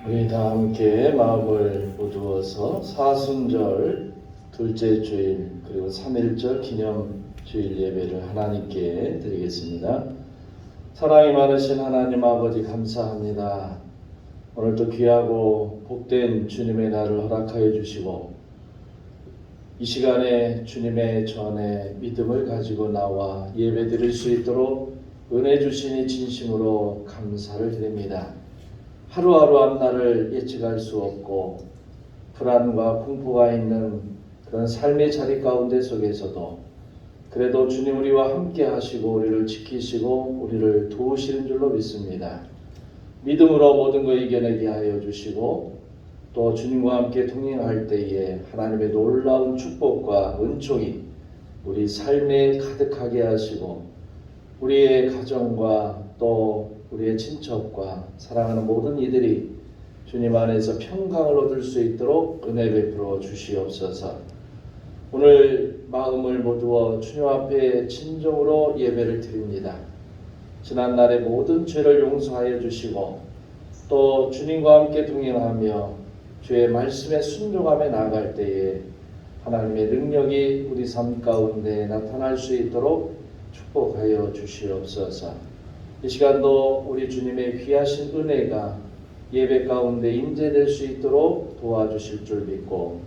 우리 다 함께 마음을 모두어서 사순절 둘째 주일 그리고 3.1절 기념주일 예배를 하나님께 드리겠습니다. 사랑이 많으신 하나님 아버지 감사합니다. 오늘도 귀하고 복된 주님의 날을 허락하여 주시고 이 시간에 주님의 전에 믿음을 가지고 나와 예배 드릴 수 있도록 은혜 주시니 진심으로 감사를 드립니다. 하루하루 앞날을 예측할 수 없고 불안과 공포가 있는 그런 삶의 자리 가운데 속에서도 그래도 주님 우리와 함께 하시고 우리를 지키시고 우리를 도우시는 줄로 믿습니다. 믿음으로 모든 것 이겨내게 하여 주시고 또 주님과 함께 동행할 때에 하나님의 놀라운 축복과 은총이 우리 삶에 가득하게 하시고 우리의 가정과 또 우리의 친척과 사랑하는 모든 이들이 주님 안에서 평강을 얻을 수 있도록 은혜 베풀어 주시옵소서. 오늘 마음을 모두어 주님 앞에 진정으로 예배를 드립니다. 지난날의 모든 죄를 용서하여 주시고 또 주님과 함께 동행하며 주의 말씀에 순종하며 나아갈 때에 하나님의 능력이 우리 삶 가운데 나타날 수 있도록 축복하여 주시옵소서. 이 시간도 우리 주님의 귀하신 은혜가 예배 가운데 임재될 수 있도록 도와주실 줄 믿고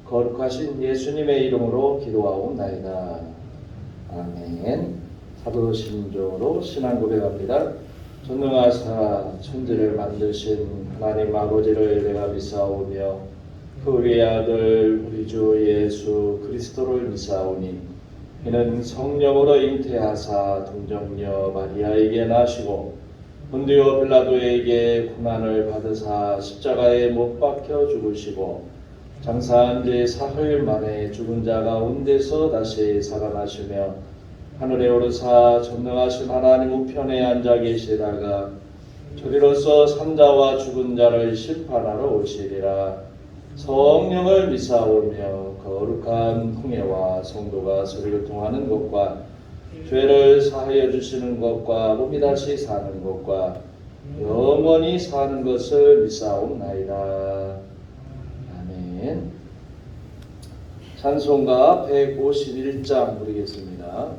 거룩하신 예수님의 이름으로 기도하옵나이다. 아멘. 사도신조로 신앙 고백합니다. 전능하사 천지를 만드신 하나님 아버지를 내가 믿사오며 그 우리의 아들 우리 주 예수 그리스도를 믿사오니 이는 성령으로 잉태하사 동정녀 마리아에게 나시고 본디오 빌라도에게 고난을 받으사 십자가에 못 박혀 죽으시고 장사한 지 사흘 만에 죽은 자 가운데서 다시 살아나시며 하늘에 오르사 전능하신 하나님 우편에 앉아 계시다가 저리로서 산자와 죽은 자를 심판하러 오시리라. 성령을 믿사오며 거룩한 홍해와 성도가 서로 통하는 것과 죄를 사하여 주시는 것과 몸이 다시 사는 것과 영원히 사는 것을 믿사옵나이다. 아멘. 찬송가 151장 부르겠습니다.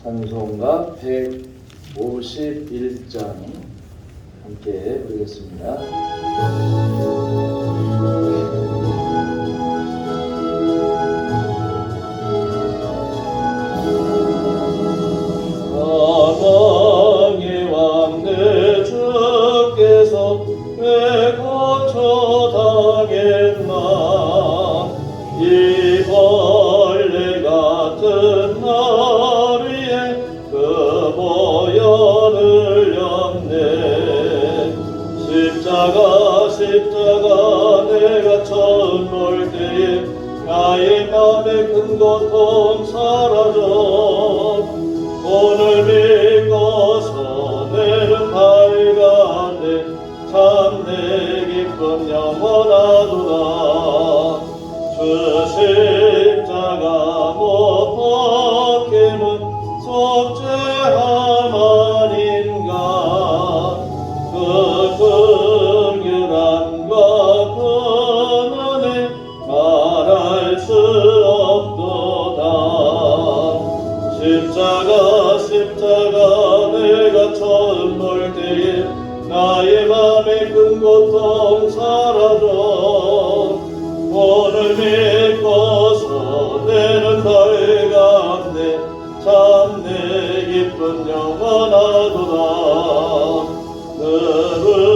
찬송가 151장 함께 부르겠습니다. 사랑의 왕 내 주께서 왜 거처당했나 이 벌레 같은 날 위에 그 보혈을 렸네. 십자가 내가 처음 볼 때에 나의 맘에 큰 고통 사라져 오늘 믿고서 내는 밝아내 참내 기쁨 영원하도다. 주 십자가 못 박힘은 속죄함 아닌가. 그 긍휼함과 그 은혜 말할 수 없도다. 십자가 내가 처음 볼 때에 나의 맘에 큰 고통 사라져 오늘 믿고서 내는 밝았네 참내 기쁨 영원하도다.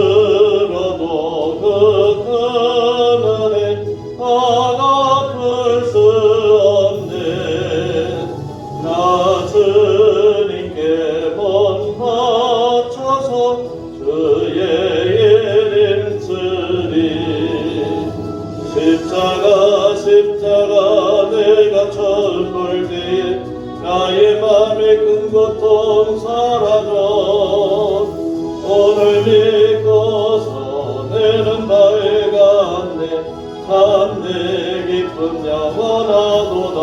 들으러도 그 큰 은혜 다 갚을 수 없네. 나 주님께 못 바쳐서 주의 이름 쓰리. 십자가 내가 처음 볼 때에 나의 맘에 큰 고통 사라져 오늘 믿고서 내는 밝았네 참내 기쁨 영원하도다.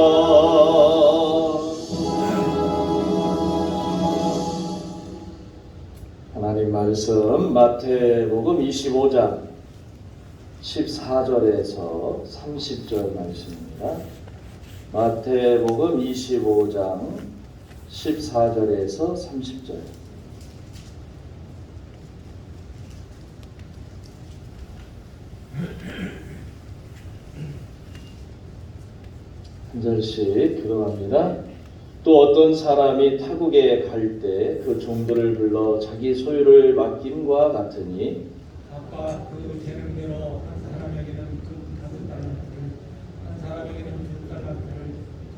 말씀 마태복음 25장 14절에서 30절 말씀입니다. 마태복음 25장 14절에서 30절. 한 절씩 들어갑니다. 또 어떤 사람이 타국에 갈 때 그 종들을 불러 자기 소유를 맡김과 같으니 아까 그 재능대로 한 사람에게는 그 5달란트를, 한 사람에게는 2달란트를,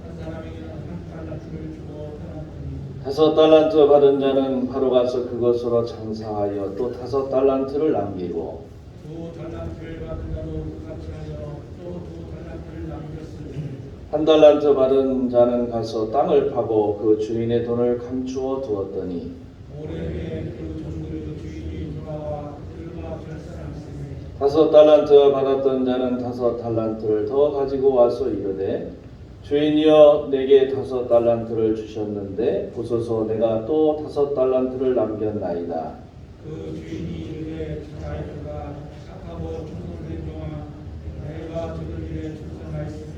한 사람에게는 1달란트를 주고 떠났더니 5달란트 받은 자는 바로 가서 그것으로 장사하여 또 5달란트를 남기고 2달란트를 받은 자도 같이 하여 또 2달란트를 남겼으니 1달란트 받은 자는 가서 땅을 파고 그 주인의 돈을 감추어 두었더니 오래에 그 종들의 주인이 돌아와 그들과 결산하였으니 5달란트 받았던 자는 5달란트를 더 가지고 와서 이르되 주인이여 내게 5달란트를 주셨는데 보소서 내가 또 5달란트를 남겼나이다. 그 주인이 이르되 자라이가 착하고 충성된 종아 내가 저들 일에 충성하였으니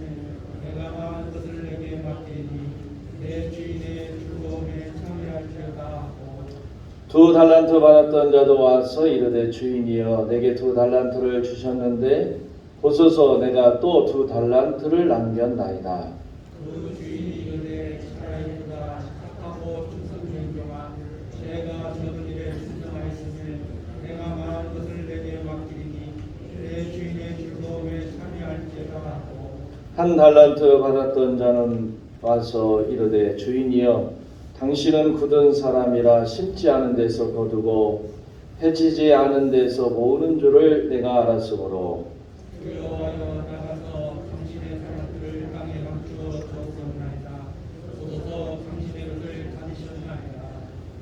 내가 많은 것을 내게 맡기니 내 주인의 즐거움에 참여할지어다 하고 2달란트 받았던 자도 와서 이르되 주인이여 내게 2달란트를 주셨는데 보소서 내가 또 2달란트를 남겼나이다. 그 주인이 이르되 자라이가 착하고 충성된 종아 내가 저들 일에 충성하였으니 내가 많은 것을 내게 맡기니 내 주인의 즐거움에 참여할지어다 하고 1달란트 받았던 자는 와서 이르되 주인이여 당신은 굳은 사람이라 심지 않은 데서 거두고 해치지 않은 데서 모으는 줄을 내가 알았으므로 여호와여 나가서 당신의 사람들을 땅에 감추어 주었나이다. 오소서 당신의 것을 가지셨나이다.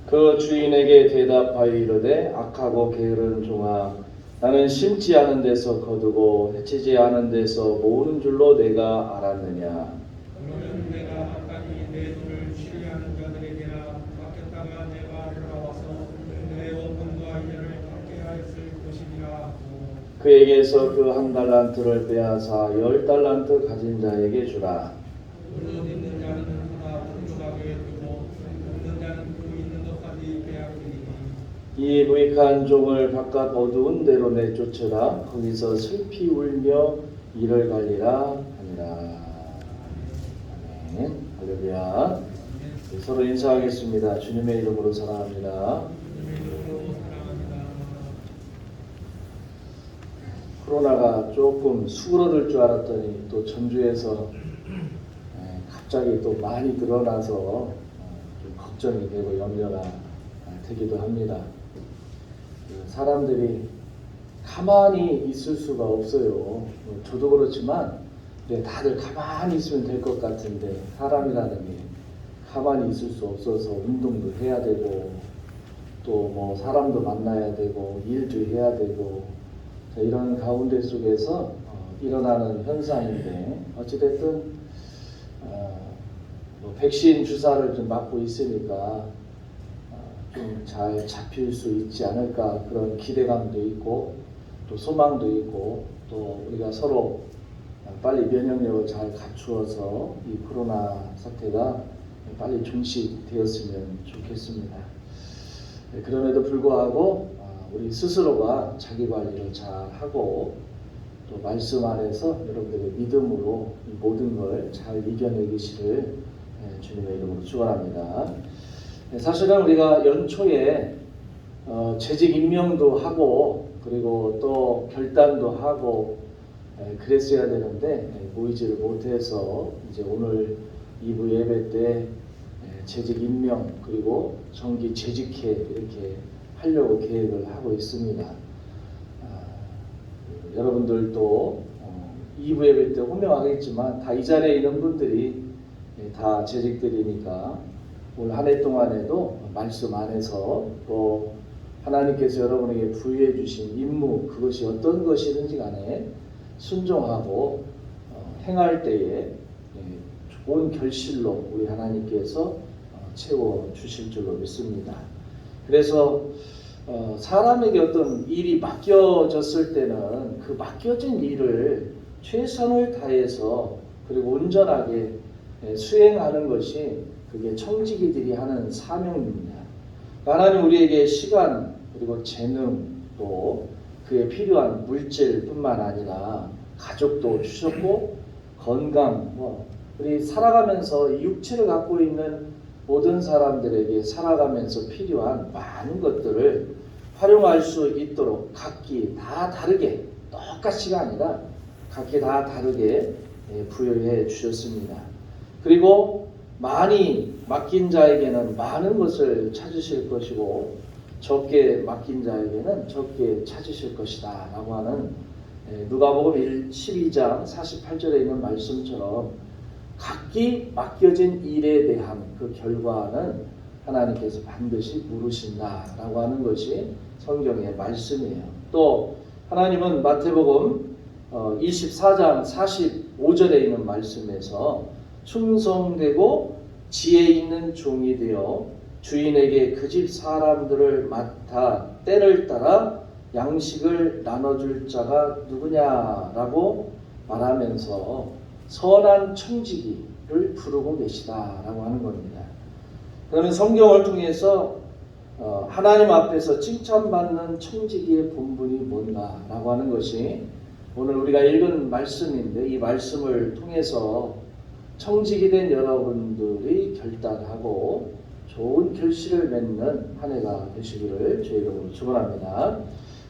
그 주인에게 대답하여 이르되 악하고 게으른 종아 나는 심지 않은 데서 거두고 해치지 않은 데서 모으는 줄로 내가 알았느냐. 그러면 내가 아까니 내 돈을 취하는 자들에게나 맡겼다가 내가 돌아와서 내 원금과 이자를 갚게 하였을 것이니라 하고 그에게서 그 1달란트를 빼앗아 10달란트 가진 자에게 주라. 무릇 있는 자는 하나 풍족하게 두고 없는 자는 그 있는 것까지 빼앗기니 이 무익한 종을 바깥 어두운 데로 내쫓으라. 거기서 슬피 울며 이를 갈리라 하니라. 아멘. 할렐루야. 서로 인사하겠습니다. 주님의 이름으로 사랑합니다. 코로나가 조금 수그러들 줄 알았더니 또 전주에서 갑자기 또 많이 늘어나서 좀 걱정이 되고 염려가 되기도 합니다. 사람들이 가만히 있을 수가 없어요. 저도 그렇지만 다들 가만히 있으면 될 것 같은데 사람이라는 게 가만히 있을 수 없어서 운동도 해야 되고 또 뭐 사람도 만나야 되고 일도 해야 되고 이런 가운데 속에서 일어나는 현상인데 어찌됐든 백신 주사를 좀 맞고 있으니까 좀 잘 잡힐 수 있지 않을까 그런 기대감도 있고 또 소망도 있고 또 우리가 서로 빨리 면역력을 잘 갖추어서 이 코로나 사태가 빨리 종식되었으면 좋겠습니다. 그럼에도 불구하고 우리 스스로가 자기 관리를 잘 하고 또 말씀 안에서 여러분들의 믿음으로 이 모든 걸 잘 이겨내기를 주님의 이름으로 축원합니다. 사실은 우리가 연초에 재직 임명도 하고 그리고 또 결단도 하고 그랬어야 되는데 모이지를 못해서 이제 오늘 2부 예배 때 재직 임명 그리고 정기 재직회 이렇게 하려고 계획을 하고 있습니다. 여러분들도 2부 예배 때 호명하겠지만 다 이 자리에 있는 분들이 다 재직들이니까 올 한 해 동안에도 말씀 안에서 또 하나님께서 여러분에게 부여해 주신 임무 그것이 어떤 것이든지 간에 순종하고 행할 때에 좋은 결실로 우리 하나님께서 채워 주실 줄로 믿습니다. 그래서 사람에게 어떤 일이 맡겨졌을 때는 그 맡겨진 일을 최선을 다해서 그리고 온전하게 수행하는 것이 그게 청지기들이 하는 사명입니다. 하나님 우리에게 시간 그리고 재능 또 그에 필요한 물질뿐만 아니라 가족도 주셨고 건강 우리 살아가면서 이 육체를 갖고 있는 모든 사람들에게 살아가면서 필요한 많은 것들을 활용할 수 있도록 각기 다 다르게 똑같이가 아니라 각기 다 다르게 부여해 주셨습니다. 그리고 많이 맡긴 자에게는 많은 것을 찾으실 것이고 적게 맡긴 자에게는 적게 찾으실 것이다 라고 하는 누가복음 12장 48절에 있는 말씀처럼 각기 맡겨진 일에 대한 그 결과는 하나님께서 반드시 물으신다 라고 하는 것이 성경의 말씀이에요. 또 하나님은 마태복음 24장 45절에 있는 말씀에서 충성되고 지혜 있는 종이 되어 주인에게 그 집 사람들을 맡아 때를 따라 양식을 나눠줄 자가 누구냐라고 말하면서 선한 청지기를 부르고 계시다라고 하는 겁니다. 그러면 성경을 통해서 하나님 앞에서 칭찬받는 청지기의 본분이 뭔가라고 하는 것이 오늘 우리가 읽은 말씀인데 이 말씀을 통해서 청지기 된 여러분들이 결단하고 좋은 결실을 맺는 한 해가 되시기를 주의 이름으로 축원합니다.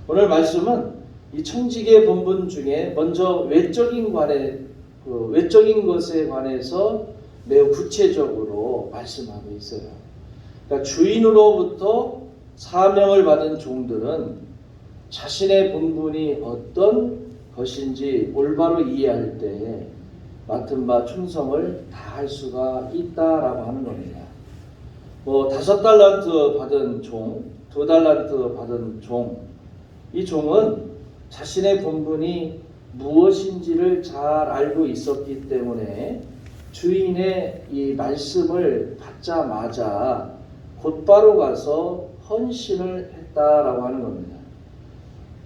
오늘 말씀은 이 청지기의 본분 중에 먼저 외적인 것에 관해서 매우 구체적으로 말씀하고 있어요. 그러니까 주인으로부터 사명을 받은 종들은 자신의 본분이 어떤 것인지 올바로 이해할 때 맡은 바 충성을 다할 수가 있다라고 하는 겁니다. 5달란트 받은 종, 2달란트 받은 종, 이 종은 자신의 본분이 무엇인지를 잘 알고 있었기 때문에 주인의 이 말씀을 받자마자 곧바로 가서 헌신을 했다라고 하는 겁니다.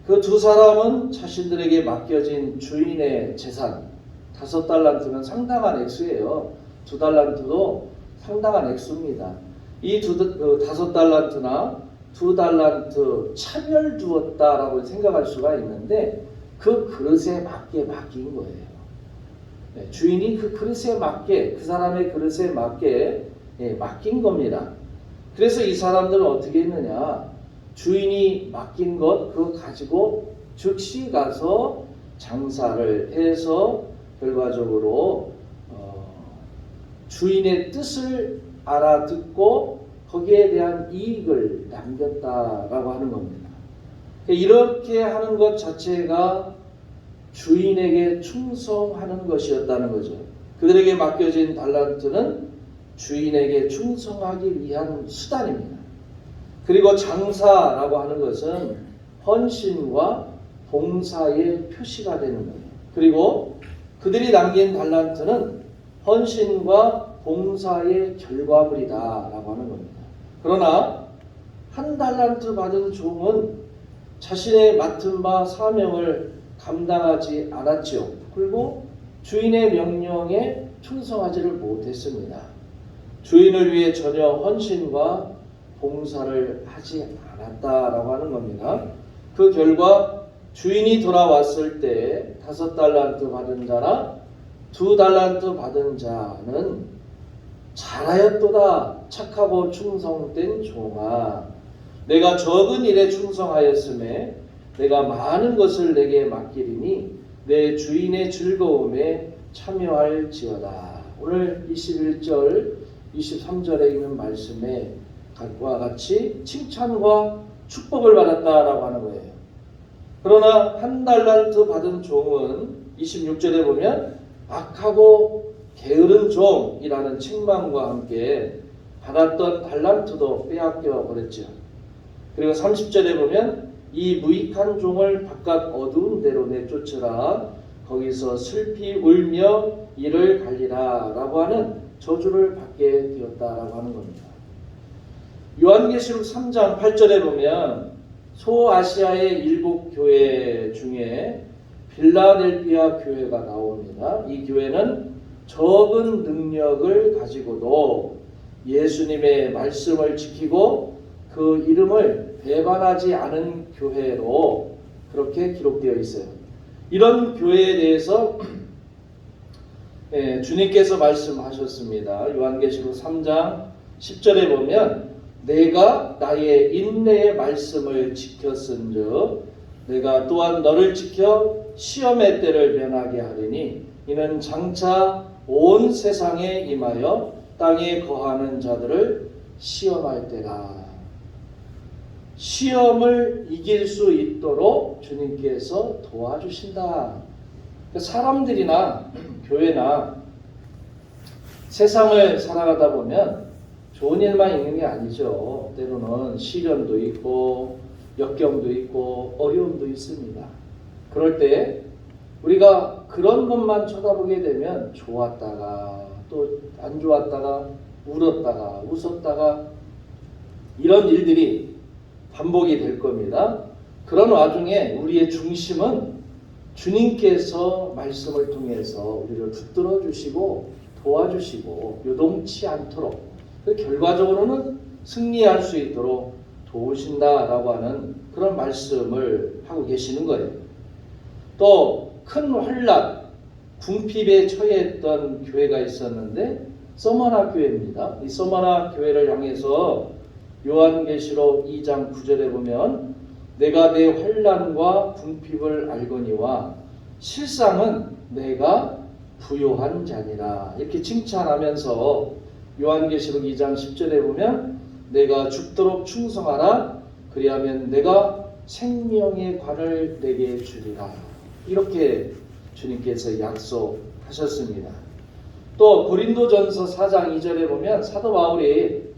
그 두 사람은 자신들에게 맡겨진 주인의 재산 5달란트는 상당한 액수예요. 2달란트도 상당한 액수입니다. 이 5달란트나 2달란트 차별 두었다라고 생각할 수가 있는데 그 그릇에 맞게 맡긴 거예요. 주인이 그 그릇에 맞게 그 사람의 그릇에 맞게 맡긴 겁니다. 그래서 이 사람들은 어떻게 했느냐? 주인이 맡긴 것 그거 가지고 즉시 가서 장사를 해서 결과적으로 주인의 뜻을 알아듣고 거기에 대한 이익을 남겼다라고 하는 겁니다. 이렇게 하는 것 자체가 주인에게 충성하는 것이었다는 거죠. 그들에게 맡겨진 달란트는 주인에게 충성하기 위한 수단입니다. 그리고 장사라고 하는 것은 헌신과 봉사의 표시가 되는 거예요. 그리고 그들이 남긴 달란트는 헌신과 봉사의 결과물이다라고 하는 겁니다. 그러나 1달란트 받은 종은 자신의 맡은 바 사명을 감당하지 않았지요. 그리고 주인의 명령에 충성하지를 못했습니다. 주인을 위해 전혀 헌신과 봉사를 하지 않았다라고 하는 겁니다. 그 결과 주인이 돌아왔을 때 5달란트 받은 자나 2달란트 받은 자는 잘하였도다 착하고 충성된 종아 내가 적은 일에 충성하였음에 내가 많은 것을 내게 맡기리니 내 주인의 즐거움에 참여할지어다. 오늘 21절 23절에 있는 말씀에 과 같이 칭찬과 축복을 받았다라고 하는 거예요. 그러나 1달란트 받은 종은 26절에 보면 악하고 게으른 종이라는 책망과 함께 받았던 달란트도 빼앗겨 버렸죠. 그리고 30절에 보면 이 무익한 종을 바깥 어두운 데로 내쫓으라 거기서 슬피 울며 이를 갈리라 라고 하는 저주를 받게 되었다라고 하는 겁니다. 요한계시록 3장 8절에 보면 소아시아의 일곱 교회 중에 빌라델피아 교회가 나옵니다. 이 교회는 적은 능력을 가지고도 예수님의 말씀을 지키고 그 이름을 배반하지 않은 교회로 그렇게 기록되어 있어요. 이런 교회에 대해서 주님께서 말씀하셨습니다. 요한계시록 3장 10절에 보면 내가 나의 인내의 말씀을 지켰은즉 내가 또한 너를 지켜 시험의 때를 면하게 하리니 이는 장차 온 세상에 임하여 땅에 거하는 자들을 시험할 때라. 시험을 이길 수 있도록 주님께서 도와주신다. 사람들이나 교회나 세상을 살아가다 보면 좋은 일만 있는 게 아니죠. 때로는 시련도 있고 역경도 있고 어려움도 있습니다. 그럴 때 우리가 그런 것만 쳐다보게 되면 좋았다가 또 안 좋았다가 울었다가 웃었다가 이런 일들이 반복이 될 겁니다. 그런 와중에 우리의 중심은 주님께서 말씀을 통해서 우리를 붙들어 주시고 도와주시고 요동치 않도록 결과적으로는 승리할 수 있도록 도우신다라고 하는 그런 말씀을 하고 계시는 거예요. 또 큰 환난, 궁핍에 처해했던 교회가 있었는데 서머나 교회입니다. 이 서머나 교회를 향해서 요한계시록 2장 9절에 보면 내가 내 환난과 궁핍을 알거니와 실상은 내가 부요한 자니라 이렇게 칭찬하면서 요한계시록 2장 10절에 보면 내가 죽도록 충성하라 그리하면 내가 생명의 관을 내게 주리라 이렇게 주님께서 약속하셨습니다. 또 고린도전서 4장 2절에 보면 사도 바울이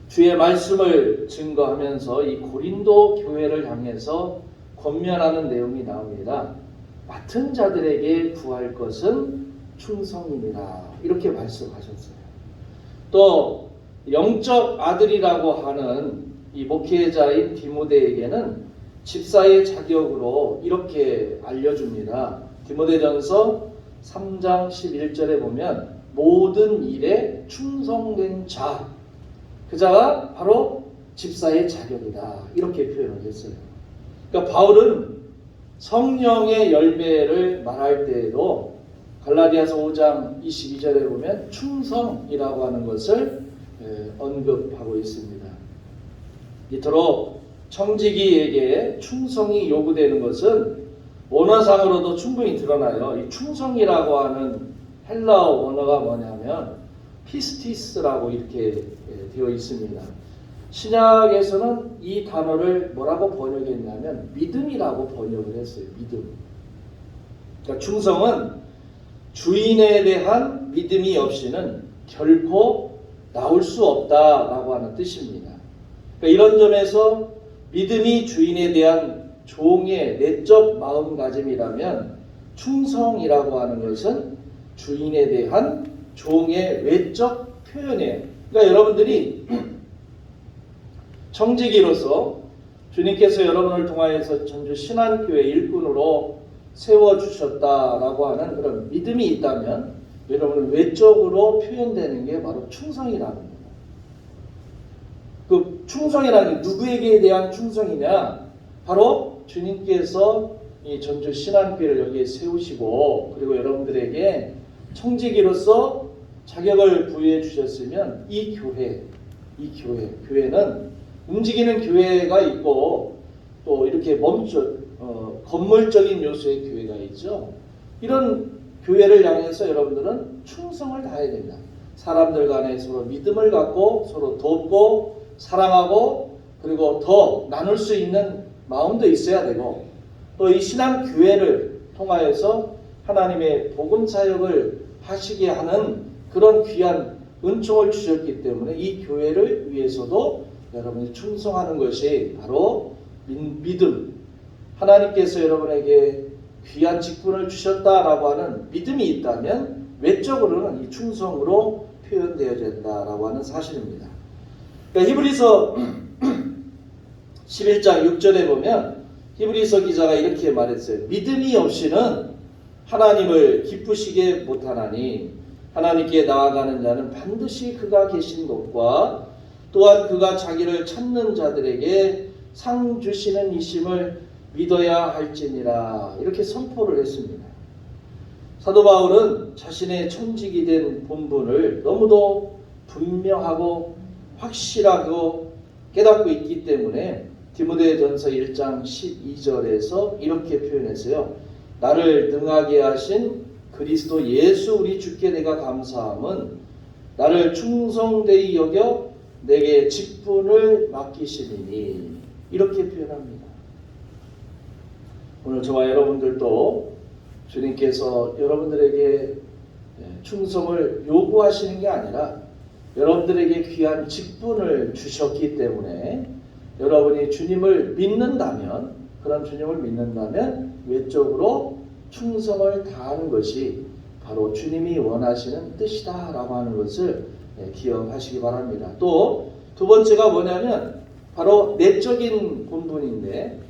주의 말씀을 증거하면서 이 고린도 교회를 향해서 권면하는 내용이 나옵니다. 맡은 자들에게 구할 것은 충성이니라 이렇게 말씀하셨어요. 또 영적 아들이라고 하는 이 목회자인 디모데에게는 집사의 자격으로 이렇게 알려줍니다. 디모데전서 3장 11절에 보면 모든 일에 충성된 자, 그 자가 바로 집사의 자격이다 이렇게 표현을 했어요. 그러니까 바울은 성령의 열매를 말할 때에도 갈라디아서 5장 22절에 보면 충성이라고 하는 것을 언급하고 있습니다. 이토록 청지기에게 충성이 요구되는 것은 원어상으로도 충분히 드러나요. 이 충성이라고 하는 헬라어 원어가 뭐냐면 피스티스라고 이렇게 되어 있습니다. 신약에서는 이 단어를 뭐라고 번역했냐면 믿음이라고 번역을 했어요. 믿음. 그러니까 충성은 주인에 대한 믿음이 없이는 결코 나올 수 없다라고 하는 뜻입니다. 그러니까 이런 점에서 믿음이 주인에 대한 종의 내적 마음가짐이라면 충성이라고 하는 것은 주인에 대한 종의 외적 표현이에요. 그러니까 여러분들이 청지기로서 주님께서 여러분을 통하여서 전주 신안교회 일꾼으로 세워주셨다라고 하는 그런 믿음이 있다면 여러분은 외적으로 표현되는 게 바로 충성이라는 겁니다. 그 충성이라는 게 누구에게 대한 충성이냐? 바로 주님께서 이 전주 신안교회를 여기에 세우시고 그리고 여러분들에게 청지기로서 자격을 부여해 주셨으면 이 교회는 움직이는 교회가 있고 또 이렇게 건물적인 요소의 교회가 있죠. 이런 교회를 향해서 여러분들은 충성을 다해야 됩니다. 사람들 간에 서로 믿음을 갖고 서로 돕고 사랑하고 그리고 더 나눌 수 있는 마음도 있어야 되고 또 이 신앙교회를 통하여서 하나님의 복음 사역을 하시게 하는 그런 귀한 은총을 주셨기 때문에 이 교회를 위해서도 여러분이 충성하는 것이 바로 믿음, 하나님께서 여러분에게 귀한 직분을 주셨다라고 하는 믿음이 있다면 외적으로는 이 충성으로 표현되어야 된다라고 하는 사실입니다. 그러니까 히브리서 11장 6절에 보면 히브리서 기자가 이렇게 말했어요. 믿음이 없이는 하나님을 기쁘시게 못하나니 하나님께 나아가는 자는 반드시 그가 계신 곳과 또한 그가 자기를 찾는 자들에게 상 주시는 이심을 믿어야 할지니라 이렇게 선포를 했습니다. 사도 바울은 자신의 천직이 된 본분을 너무도 분명하고 확실하고 깨닫고 있기 때문에 디모데전서 1장 12절에서 이렇게 표현했어요. 나를 능하게 하신 그리스도 예수 우리 주께 내가 감사함은 나를 충성되이 여겨 내게 직분을 맡기시리니 이렇게 표현합니다. 오늘 저와 여러분들도 주님께서 여러분들에게 충성을 요구하시는 게 아니라 여러분들에게 귀한 직분을 주셨기 때문에 여러분이 주님을 믿는다면 그런 주님을 믿는다면 외적으로 충성을 다하는 것이 바로 주님이 원하시는 뜻이다 라고 하는 것을 기억하시기 바랍니다. 또 두 번째가 뭐냐면 바로 내적인 본분인데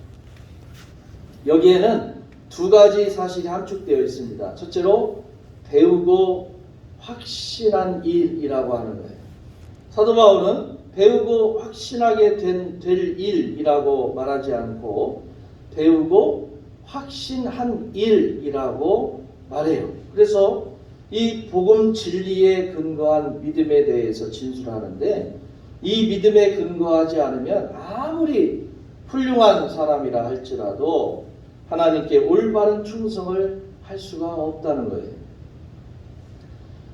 여기에는 두 가지 사실이 함축되어 있습니다. 첫째로 배우고 확신한 일이라고 하는 거예요. 사도 바울은 배우고 확신하게 될 일이라고 말하지 않고 배우고 확신한 일이라고 말해요. 그래서 이 복음 진리에 근거한 믿음에 대해서 진술하는데 이 믿음에 근거하지 않으면 아무리 훌륭한 사람이라 할지라도 하나님께 올바른 충성을 할 수가 없다는 거예요.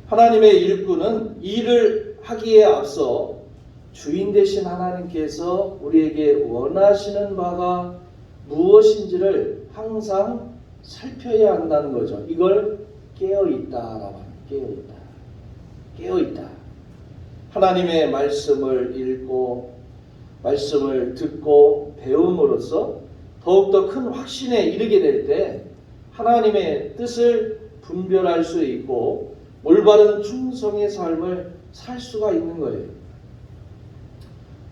하나님의 일꾼은 일을 하기에 앞서 주인 되신 하나님께서 우리에게 원하시는 바가 무엇인지를 항상 살펴야 한다는 거죠. 이걸 깨어있다라고 합니다. 깨어있다. 하나님의 말씀을 읽고 말씀을 듣고 배움으로써 더욱더 큰 확신에 이르게 될 때 하나님의 뜻을 분별할 수 있고 올바른 충성의 삶을 살 수가 있는 거예요.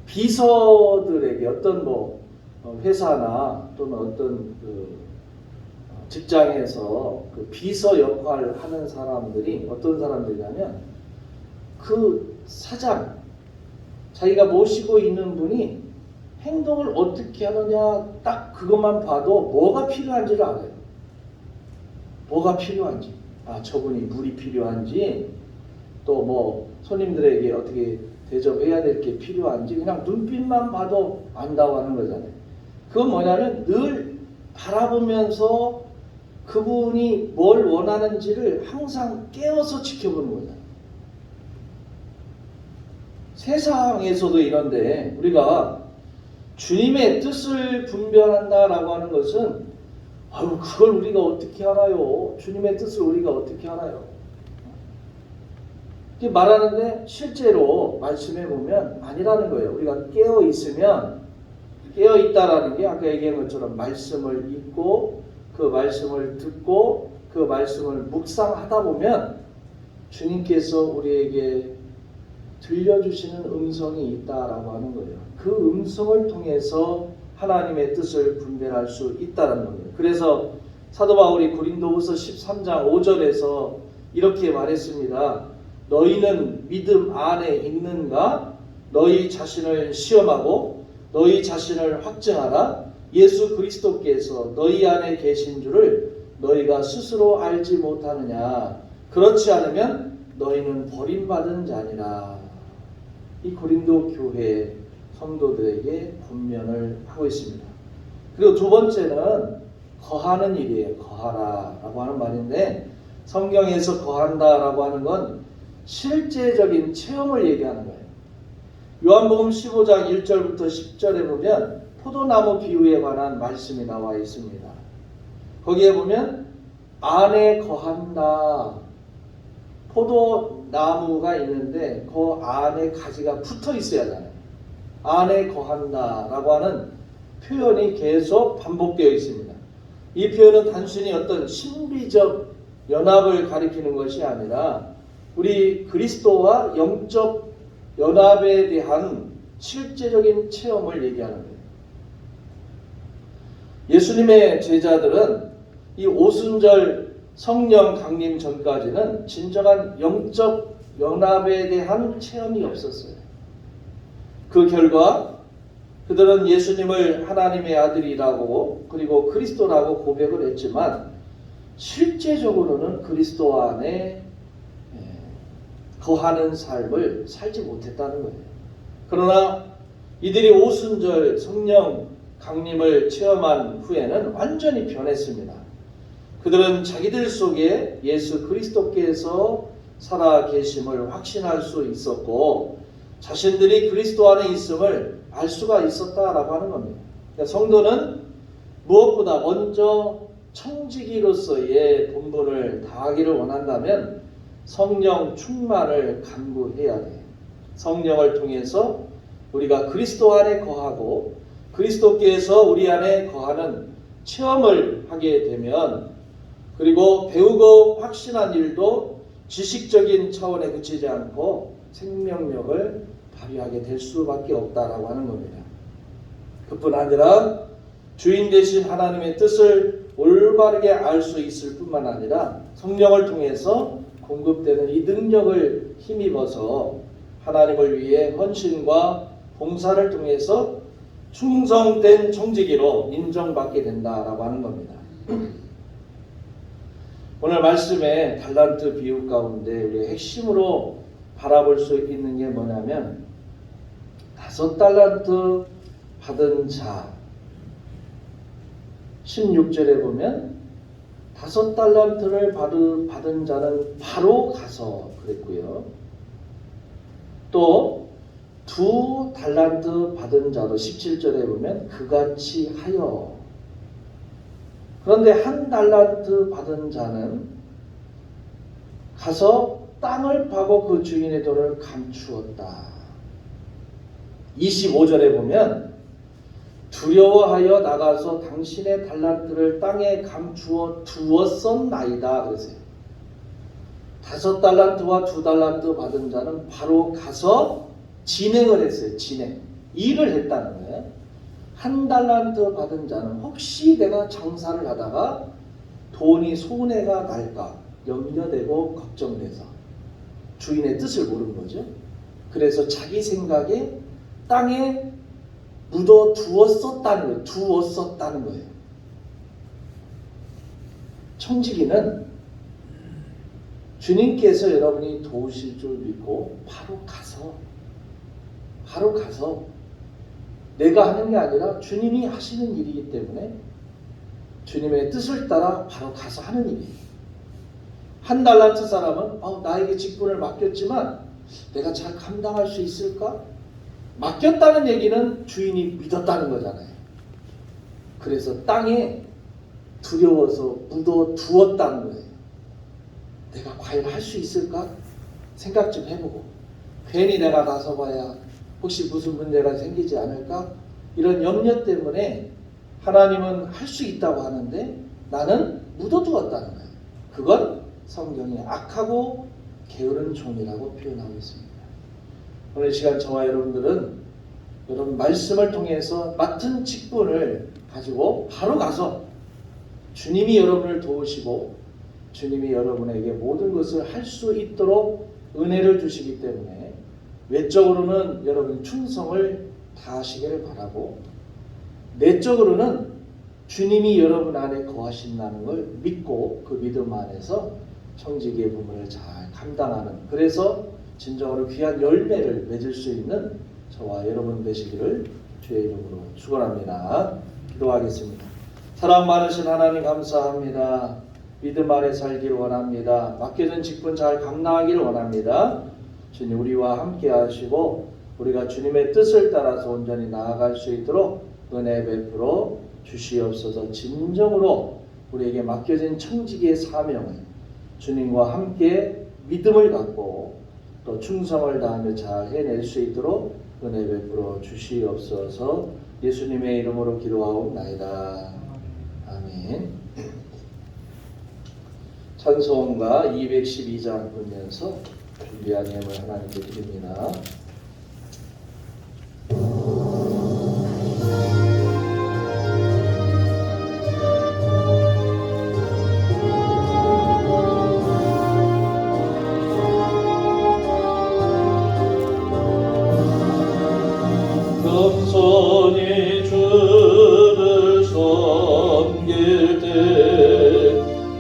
비서들에게 어떤 회사나 또는 어떤 직장에서 그 비서 역할을 하는 사람들이 어떤 사람들이냐면 그 사장, 자기가 모시고 있는 분이 행동을 어떻게 하느냐 딱 그것만 봐도 뭐가 필요한지를 알아요. 뭐가 필요한지, 저분이 물이 필요한지 또 손님들에게 어떻게 대접해야 될 게 필요한지 그냥 눈빛만 봐도 안다고 하는 거잖아요. 그건 뭐냐면 늘 바라보면서 그분이 뭘 원하는지를 항상 깨어서 지켜보는 거잖아요. 세상에서도 이런데 우리가 주님의 뜻을 분별한다라고 하는 것은 그걸 우리가 어떻게 알아요? 주님의 뜻을 우리가 어떻게 알아요? 이렇게 말하는데 실제로 말씀해 보면 아니라는 거예요. 우리가 깨어 있으면 깨어 있다라는 게 아까 얘기한 것처럼 말씀을 읽고 그 말씀을 듣고 그 말씀을 묵상하다 보면 주님께서 우리에게 들려주시는 음성이 있다라고 하는 거예요. 그 음성을 통해서 하나님의 뜻을 분별할 수 있다는 겁니다. 그래서 사도 바울이 고린도후서 13장 5절에서 이렇게 말했습니다. 너희는 믿음 안에 있는가? 너희 자신을 시험하고 너희 자신을 확증하라. 예수 그리스도께서 너희 안에 계신 줄을 너희가 스스로 알지 못하느냐? 그렇지 않으면 너희는 버림받은 자니라. 이 고린도 교회 성도들에게 권면을 하고 있습니다. 그리고 두 번째는 거하는 일이에요. 거하라라고 하는 말인데 성경에서 거한다라고 하는 건 실제적인 체험을 얘기하는 거예요. 요한복음 15장 1절부터 10절에 보면 포도나무 비유에 관한 말씀이 나와 있습니다. 거기에 보면 안에 거한다. 포도나무가 있는데 그 안에 가지가 붙어 있어야 하잖아요. 안에 거한다라고 하는 표현이 계속 반복되어 있습니다. 이 표현은 단순히 어떤 신비적 연합을 가리키는 것이 아니라 우리 그리스도와 영적 연합에 대한 실제적인 체험을 얘기하는 거예요. 예수님의 제자들은 이 오순절 성령 강림 전까지는 진정한 영적 연합에 대한 체험이 없었어요. 그 결과 그들은 예수님을 하나님의 아들이라고 그리고 그리스도라고 고백을 했지만 실제적으로는 그리스도 안에 거하는 삶을 살지 못했다는 거예요. 그러나 이들이 오순절 성령 강림을 체험한 후에는 완전히 변했습니다. 그들은 자기들 속에 예수 그리스도께서 살아 계심을 확신할 수 있었고 자신들이 그리스도 안에 있음을 알 수가 있었다라고 하는 겁니다. 그러니까 성도는 무엇보다 먼저 청지기로서의 본분을 다하기를 원한다면 성령 충만을 간구해야 돼요. 성령을 통해서 우리가 그리스도 안에 거하고 그리스도께서 우리 안에 거하는 체험을 하게 되면 그리고 배우고 확신한 일도 지식적인 차원에 그치지 않고 생명력을 발휘하게 될 수밖에 없다라고 하는 겁니다. 그뿐 아니라 주인 되신 하나님의 뜻을 올바르게 알 수 있을 뿐만 아니라 성령을 통해서 공급되는 이 능력을 힘입어서 하나님을 위해 헌신과 봉사를 통해서 충성된 청지기로 인정받게 된다라고 하는 겁니다. 오늘 말씀의 달란트 비유 가운데 우리가 핵심으로 바라볼 수 있는 게 뭐냐면 5달란트 받은 자 16절에 보면 5달란트를 받은 자는 바로 가서 그랬고요. 또 2달란트 받은 자도 17절에 보면 그같이 하여. 그런데 1달란트 받은 자는 가서 땅을 파고 그 주인의 돈을 감추었다. 25절에 보면 두려워하여 나가서 당신의 달란트를 땅에 감추어 두었었나이다 그러세요. 5달란트와 2달란트 받은 자는 바로 가서 진행을 했어요. 일을 했다는 거예요. 1달란트 받은 자는 혹시 내가 장사를 하다가 돈이 손해가 날까 염려되고 걱정돼서 주인의 뜻을 모르는 거죠. 그래서 자기 생각에 땅에 묻어 두었었다는 거예요. 청지기는 주님께서 여러분이 도우실 줄 믿고 바로 가서 내가 하는 게 아니라 주님이 하시는 일이기 때문에 주님의 뜻을 따라 바로 가서 하는 일이에요. 1달란트 사람은 나에게 직분을 맡겼지만 내가 잘 감당할 수 있을까? 맡겼다는 얘기는 주인이 믿었다는 거잖아요. 그래서 땅에 두려워서 묻어 두었다는 거예요. 내가 과연 할 수 있을까? 생각 좀 해보고 괜히 내가 나서봐야 혹시 무슨 문제가 생기지 않을까? 이런 염려 때문에 하나님은 할 수 있다고 하는데 나는 묻어두었다는 거예요. 그건 성경이 악하고 게으른 종이라고 표현하고 있습니다. 오늘 시간 저와 여러분들은 여러분 말씀을 통해서 맡은 직분을 가지고 바로 가서 주님이 여러분을 도우시고 주님이 여러분에게 모든 것을 할 수 있도록 은혜를 주시기 때문에 외적으로는 여러분 충성을 다하시기를 바라고 내적으로는 주님이 여러분 안에 거하신다는 걸 믿고 그 믿음 안에서 청지기의 부분을 잘 감당하는 그래서 진정으로 귀한 열매를 맺을 수 있는 저와 여러분 되시기를 주의 이름으로 축원합니다. 기도하겠습니다. 사랑 많으신 하나님 감사합니다. 믿음 안에 살기를 원합니다. 맡겨진 직분 잘 감당하기를 원합니다. 주님 우리와 함께 하시고 우리가 주님의 뜻을 따라서 온전히 나아갈 수 있도록 은혜 베풀어 주시옵소서. 진정으로 우리에게 맡겨진 청지기의 사명을 주님과 함께 믿음을 갖고 또 충성을 다하며 잘 해낼 수 있도록 은혜 베풀어 주시옵소서. 예수님의 이름으로 기도하옵나이다. 아멘. 찬송가 212장 부르면서 준비한 예물 하나님께 드립니다. 겸손히 주를 섬길 때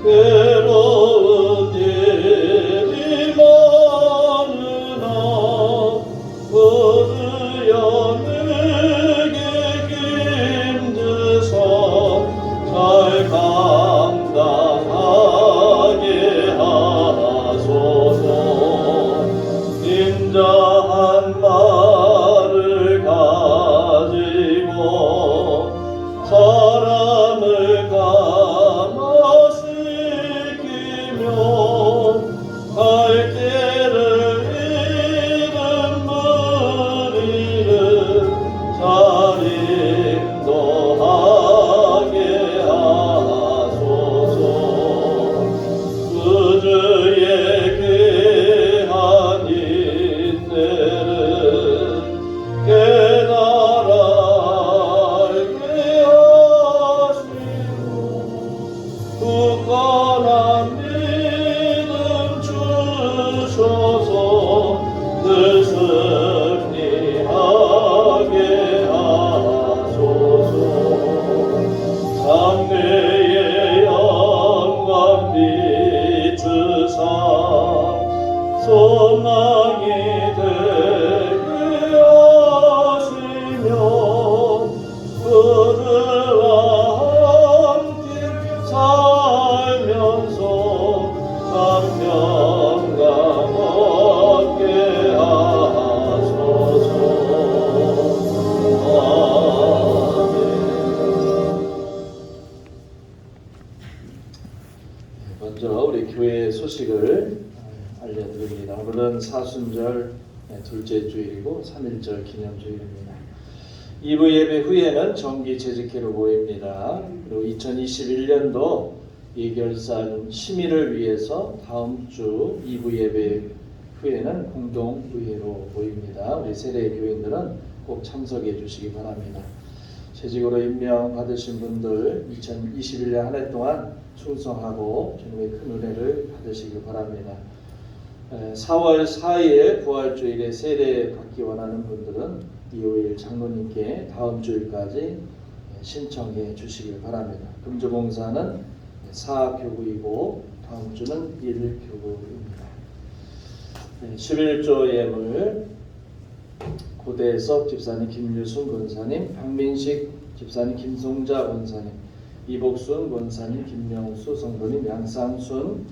괴로운 일이 많으나 그르여 내게 힘주사 잘 감당하게 하소서. 인자한 말을 가지고 사람을 감화시키며 갈 길을 잃은 무리를 잘 인도하게 하소서. 그 주의 귀한 인내를 깨달아 알게 하시고 굳건한 믿음 주셔서 늘 승리하게 하소서. 장래의 영광 비추사 소망이 되게 하시며 그들과 함께 살면서 참 평강 얻게 하소서. 아멘. 먼저 우리 교회 소식을 알려드립니다. 오늘은 사순절 둘째 주일이고 3.1절 기념주일입니다. 2부 예배 후에는 정기 재직회로 모입니다. 그리고 2021년도 예결산 심의를 위해서 다음 주 2부 예배 후에는 공동의회로 모입니다. 우리 세대 교인들은 꼭 참석해 주시기 바랍니다. 재직으로 임명받으신 분들 2021년 한 해 동안 충성하고 주님의 큰 은혜를 받으시기 바랍니다. 4월 4일 부활주일에 세례 받기 원하는 분들은 2호일 장로님께 다음 주일까지 신청해 주시기 바랍니다. 금주봉사는 4교구이고 다음 주는 1교구입니다. 11조 예물 고대석 집사님, 김유순 권사님, 박민식 집사님, 김송자 권사님, 이복순 권사님, 김명수 성도님, 양상순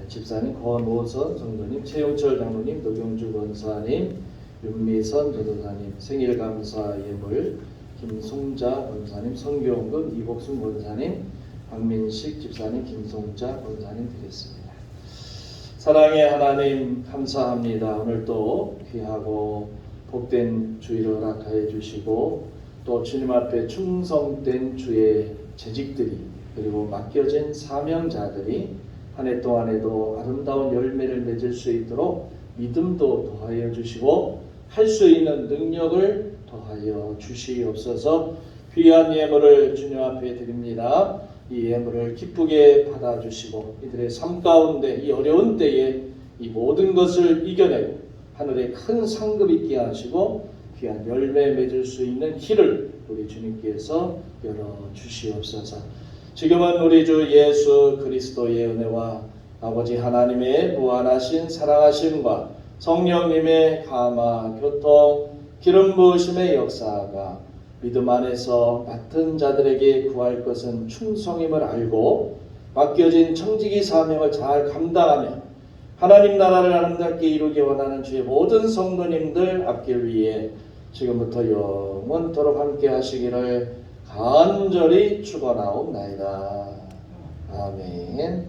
집사님, 권오선 성도님, 최용철 장로님, 노경주 권사님, 윤미선 전도사님, 생일감사 예물 김송자 권사님, 성교원금 이복순 권사님, 박민식 집사님, 김송자 권사님 드리겠습니다. 사랑의 하나님 감사합니다. 오늘도 귀하고 복된 주일을 허락하여 주시고 또 주님 앞에 충성된 주의 재직들이 그리고 맡겨진 사명자들이 한 해 동안에도 아름다운 열매를 맺을 수 있도록 믿음도 더하여 주시고 할 수 있는 능력을 더하여 주시옵소서. 귀한 예물을 주님 앞에 드립니다. 이 예물을 기쁘게 받아주시고 이들의 삶 가운데 이 어려운 때에 이 모든 것을 이겨내고 하늘에 큰 상급 있게 하시고 귀한 열매 맺을 수 있는 길을 우리 주님께서 열어주시옵소서. 지금은 우리 주 예수 그리스도의 은혜와 아버지 하나님의 무한하신 사랑하심과 성령님의 감화, 교통, 기름 부으심의 역사가 믿음 안에서 맡은 자들에게 구할 것은 충성임을 알고 맡겨진 청지기 사명을 잘 감당하며 하나님 나라를 아름답게 이루기 원하는 주의 모든 성도님들 앞길 위해 지금부터 영원토록 함께 하시기를 간절히 축원하옵나이다. 아멘.